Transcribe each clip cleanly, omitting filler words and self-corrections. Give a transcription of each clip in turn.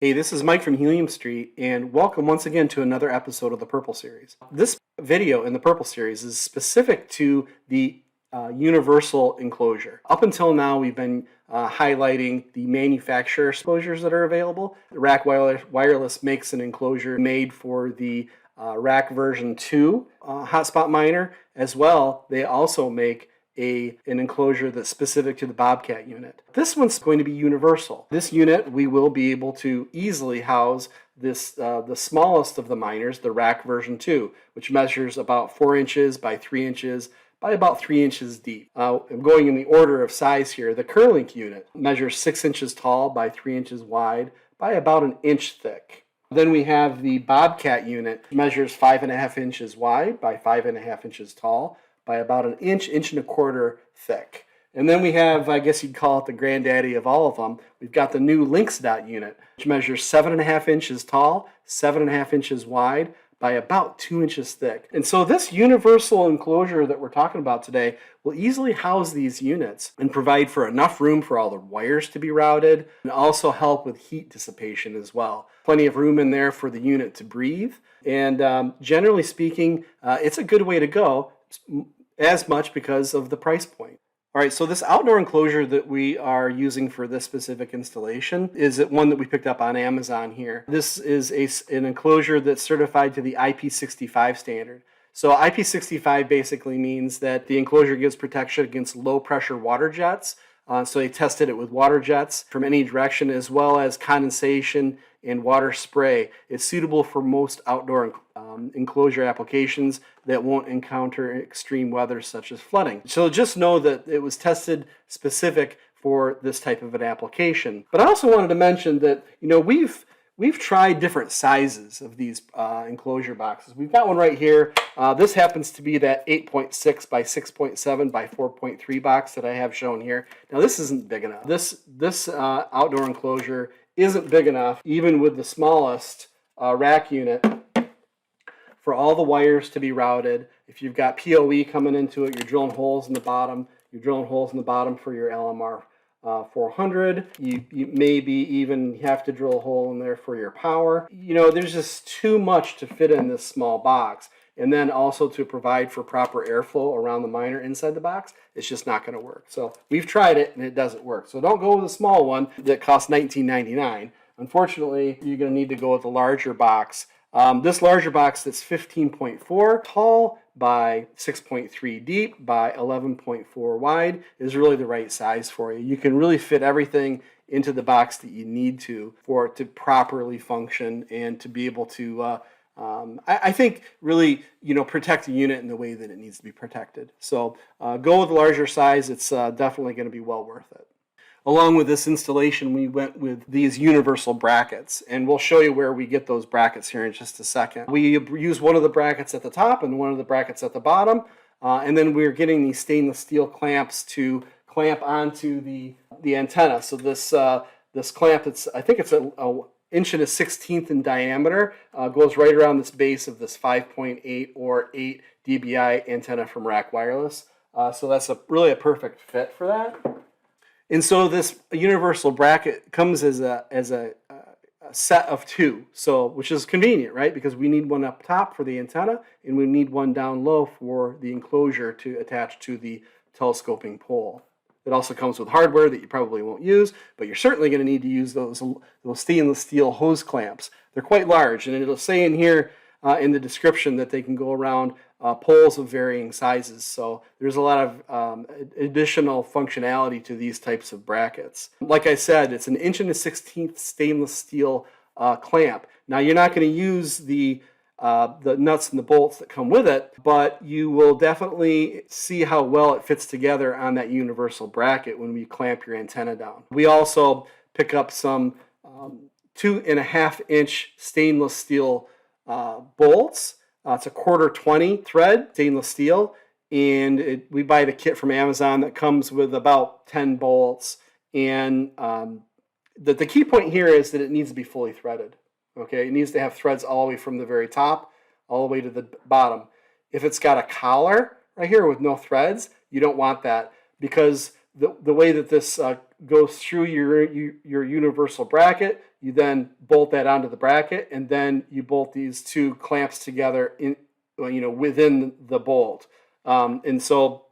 Hey, this is Mike from Helium Street, and welcome once again to another episode of the Purple Series. This video in the Purple Series is specific to the universal enclosure. Up until now, we've been highlighting the manufacturer enclosures that are available. Rack Wireless makes an enclosure made for the Rack version 2 hotspot miner. As well, they also make an enclosure that's specific to the Bobcat unit. This one's going to be universal. This unit, we will be able to easily house this the smallest of the miners, the Rack version 2, which measures about 4 inches by 3 inches by about 3 inches deep. I'm going in the order of size here. The Kerlink unit measures 6 inches tall by 3 inches wide by about an inch thick. Then we have the Bobcat unit, measures 5.5 inches wide by 5.5 inches tall by about an inch, inch and a quarter thick. And then we have, I guess you'd call it the granddaddy of all of them, we've got the new Linxdot unit, which measures 7.5 inches tall, 7.5 inches wide, by about 2 inches thick. And so this universal enclosure that we're talking about today will easily house these units and provide for enough room for all the wires to be routed and also help with heat dissipation as well. Plenty of room in there for the unit to breathe. And generally speaking, it's a good way to go, as much because of the price point. All right, so this outdoor enclosure that we are using for this specific installation is one that we picked up on Amazon here. This is an enclosure that's certified to the IP65 standard. So IP65 basically means that the enclosure gives protection against low pressure water jets. So they tested it with water jets from any direction, as well as condensation and water spray. It's suitable for most outdoor enclosure applications that won't encounter extreme weather such as flooding. So just know that it was tested specific for this type of an application. But I also wanted to mention that, we've tried different sizes of these enclosure boxes. We've got one right here. This happens to be that 8.6 by 6.7 by 4.3 box that I have shown here. Now this isn't big enough. This outdoor enclosure isn't big enough, even with the smallest rack unit, for all the wires to be routed. If you've got PoE coming into it, you're drilling holes in the bottom. You're drilling holes in the bottom for your LMR 400. You maybe even have to drill a hole in there for your power. There's just too much to fit in this small box. And then also to provide for proper airflow around the miner inside the box, it's just not going to work. So we've tried it and it doesn't work. So don't go with a small one that costs $19.99. Unfortunately, you're going to need to go with a larger box. This larger box that's 15.4 tall by 6.3 deep by 11.4 wide is really the right size for you. You can really fit everything into the box that you need to for it to properly function and to be able to I think really, protect the unit in the way that it needs to be protected. So go with a larger size. It's definitely going to be well worth it. Along with this installation, we went with these universal brackets, and we'll show you where we get those brackets here in just a second. We use one of the brackets at the top and one of the brackets at the bottom, and then we're getting these stainless steel clamps to clamp onto the antenna. So this clamp, I think it's a inch and a 16th in diameter, goes right around this base of this 5.8 or 8 dBi antenna from Rack Wireless. So that's really a perfect fit for that. And so this universal bracket comes as a set of two, which is convenient, right? Because we need one up top for the antenna, and we need one down low for the enclosure to attach to the telescoping pole. It also comes with hardware that you probably won't use, but you're certainly going to need to use those stainless steel hose clamps. They're quite large, and it'll say in here in the description that they can go around poles of varying sizes. So there's a lot of additional functionality to these types of brackets. Like I said, it's an inch and a 16th stainless steel clamp. Now you're not going to use the nuts and the bolts that come with it, but you will definitely see how well it fits together on that universal bracket when we clamp your antenna down. We also pick up some 2.5 inch stainless steel bolts. It's a 1/4 thread stainless steel, and we buy the kit from Amazon that comes with about 10 bolts. And the key point here is that it needs to be fully threaded. Okay, it needs to have threads all the way from the very top all the way to the bottom. If it's got a collar right here with no threads, you don't want that, because the way that this goes through your universal bracket. You then bolt that onto the bracket, and then you bolt these two clamps together within the bolt. And so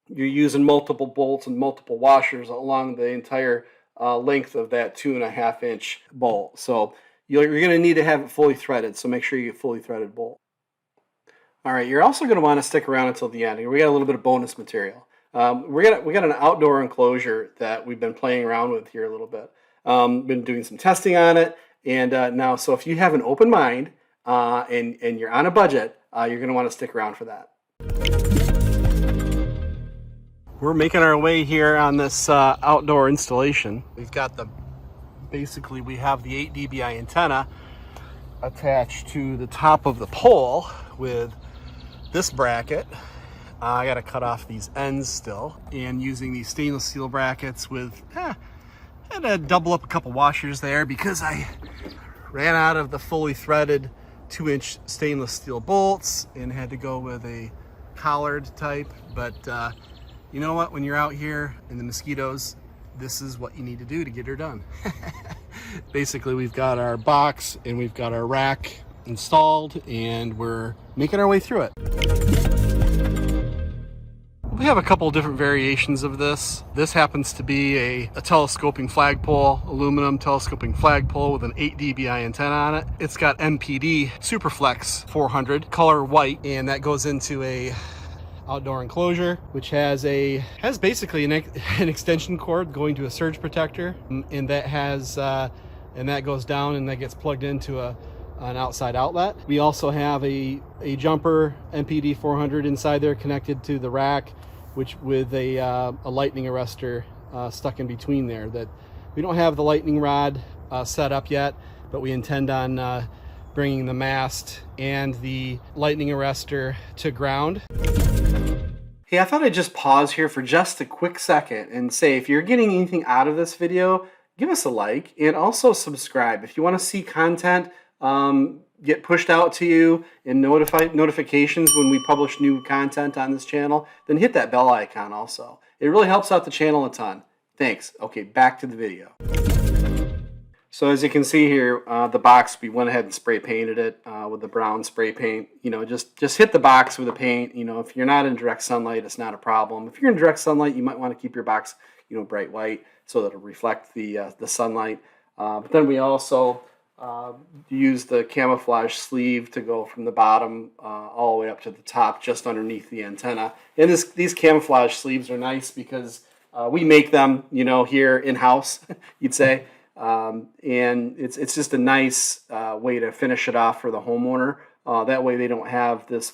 you're using multiple bolts and multiple washers along the entire length of that 2.5 inch bolt. So you're going to need to have it fully threaded. So make sure you get fully threaded bolt. All right, you're also going to want to stick around until the end. We got a little bit of bonus material. We got an outdoor enclosure that we've been playing around with here a little bit. Been doing some testing on it, and now, so if you have an open mind and you're on a budget, you're going to want to stick around for that. We're making our way here on this outdoor installation. We've got basically we have the 8 dBi antenna attached to the top of the pole with this bracket. I got to cut off these ends still, and using these stainless steel brackets with had to double up a couple washers there because I ran out of the fully threaded 2-inch stainless steel bolts and had to go with a collared type. But you know what, when you're out here in the mosquitoes, this is what you need to do to get her done. Basically, we've got our box and we've got our rack installed, and we're making our way through it. We have a couple different variations of this. This happens to be a telescoping flagpole, aluminum telescoping flagpole with an 8 dBi antenna on it. It's got MNTD Superflex 400, color white, and that goes into a outdoor enclosure, which has basically an extension cord going to a surge protector, and that goes down and that gets plugged into an outside outlet. We also have a jumper MNTD 400 inside there connected to the rack, which with a lightning arrestor stuck in between there. That we don't have the lightning rod set up yet, but we intend on bringing the mast and the lightning arrestor to ground. Hey, I thought I'd just pause here for just a quick second and say, if you're getting anything out of this video, give us a like and also subscribe. If you want to see content get pushed out to you and notifications when we publish new content on this channel, then hit that bell icon also. It really helps out the channel a ton. Thanks. Okay, back to the video. So as you can see here, the box, we went ahead and spray painted it with the brown spray paint. Just hit the box with the paint. If you're not in direct sunlight, it's not a problem. If you're in direct sunlight, you might want to keep your box, bright white so that it'll reflect the sunlight. But then we also use the camouflage sleeve to go from the bottom all the way up to the top, just underneath the antenna. And these camouflage sleeves are nice because we make them, here in-house, you'd say. And it's just a nice way to finish it off for the homeowner. That way they don't have this,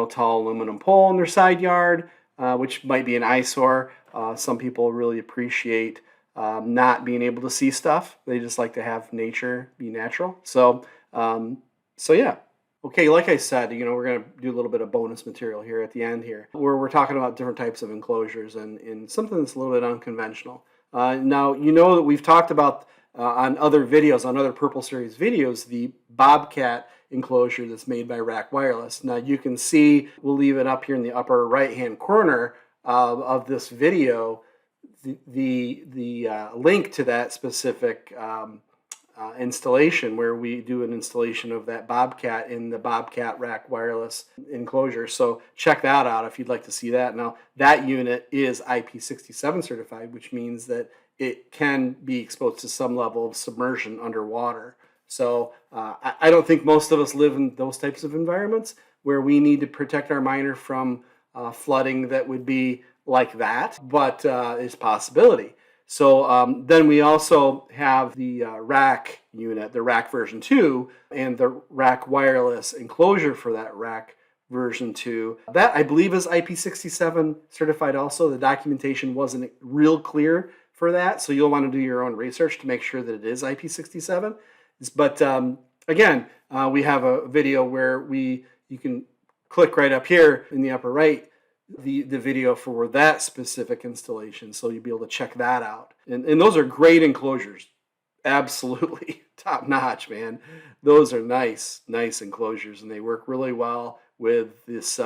tall aluminum pole in their side yard, which might be an eyesore. Some people really appreciate not being able to see stuff. They just like to have nature be natural. So yeah. Okay, like I said, we're going to do a little bit of bonus material here at the end here, where we're talking about different types of enclosures and something that's a little bit unconventional. Now, that we've talked about on other videos, on other Purple Series videos, the Bobcat enclosure that's made by Rack Wireless. Now you can see, we'll leave it up here in the upper right-hand corner of this video, the link to that specific installation, where we do an installation of that Bobcat in the Bobcat Rack Wireless enclosure. So check that out if you'd like to see that. Now that unit is IP67 certified, which means that it can be exposed to some level of submersion underwater. So I don't think most of us live in those types of environments where we need to protect our miner from flooding that would be like that, but it's a possibility. So then we also have the rack unit, the rack version 2, and the rack wireless enclosure for that rack version 2. That, I believe, is IP67 certified also. The documentation wasn't real clear for that, so you'll want to do your own research to make sure that it is IP67. But again, we have a video where you can click right up here in the upper right, the video for that specific installation, so you'll be able to check that out. And those are great enclosures, absolutely top notch, man. Those are nice enclosures, and they work really well with this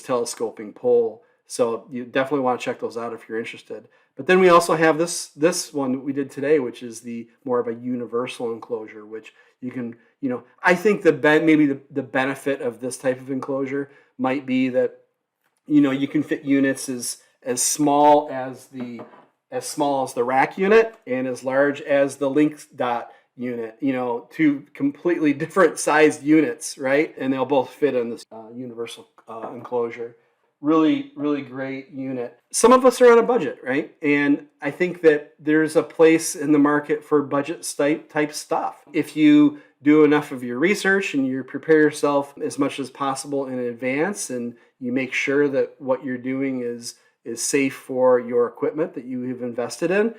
telescoping pole. So you definitely want to check those out if you're interested. But then we also have this one that we did today, which is the more of a universal enclosure, which you can, I think maybe the benefit of this type of enclosure might be that, you can fit units as small as the rack unit and as large as the Linxdot unit, two completely different sized units, right? And they'll both fit in this universal enclosure. Really, really great unit. Some of us are on a budget, right? And I think that there's a place in the market for budget type stuff. If you do enough of your research and you prepare yourself as much as possible in advance, and you make sure that what you're doing is safe for your equipment that you have invested in,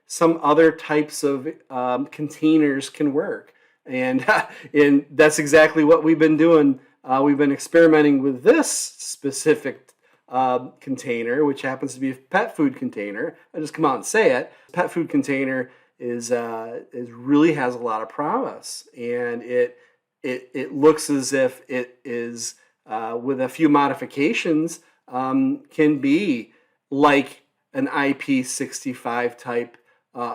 some other types of containers can work. And that's exactly what we've been doing. We've been experimenting with this specific container, which happens to be a pet food container. I just come out and say it. Pet food container is really has a lot of promise, and it looks as if it is with a few modifications can be like an IP65 type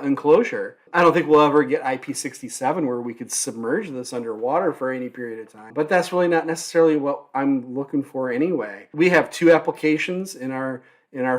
enclosure. I don't think we'll ever get IP67 where we could submerge this underwater for any period of time, but that's really not necessarily what I'm looking for anyway. We have two applications in our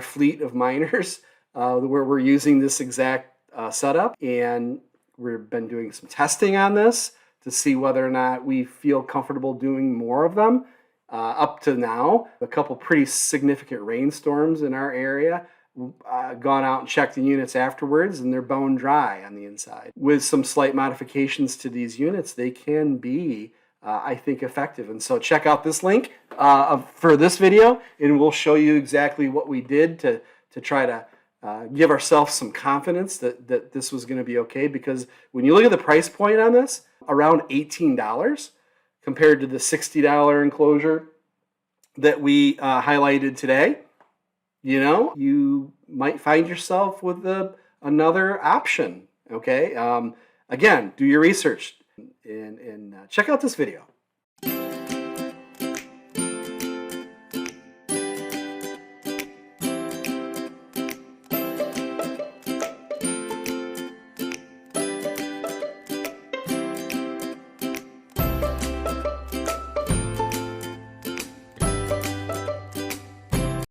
fleet of miners where we're using this exact setup, and we've been doing some testing on this to see whether or not we feel comfortable doing more of them. Up to now, a couple pretty significant rainstorms in our area. Gone out and checked the units afterwards, and they're bone dry on the inside. With some slight modifications to these units, they can be, I think, effective. And so check out this link for this video, and we'll show you exactly what we did to try to give ourselves some confidence that this was going to be okay. Because when you look at the price point on this, around $18 compared to the $60 enclosure that we highlighted today, you might find yourself with another option, okay? Again, do your research and check out this video.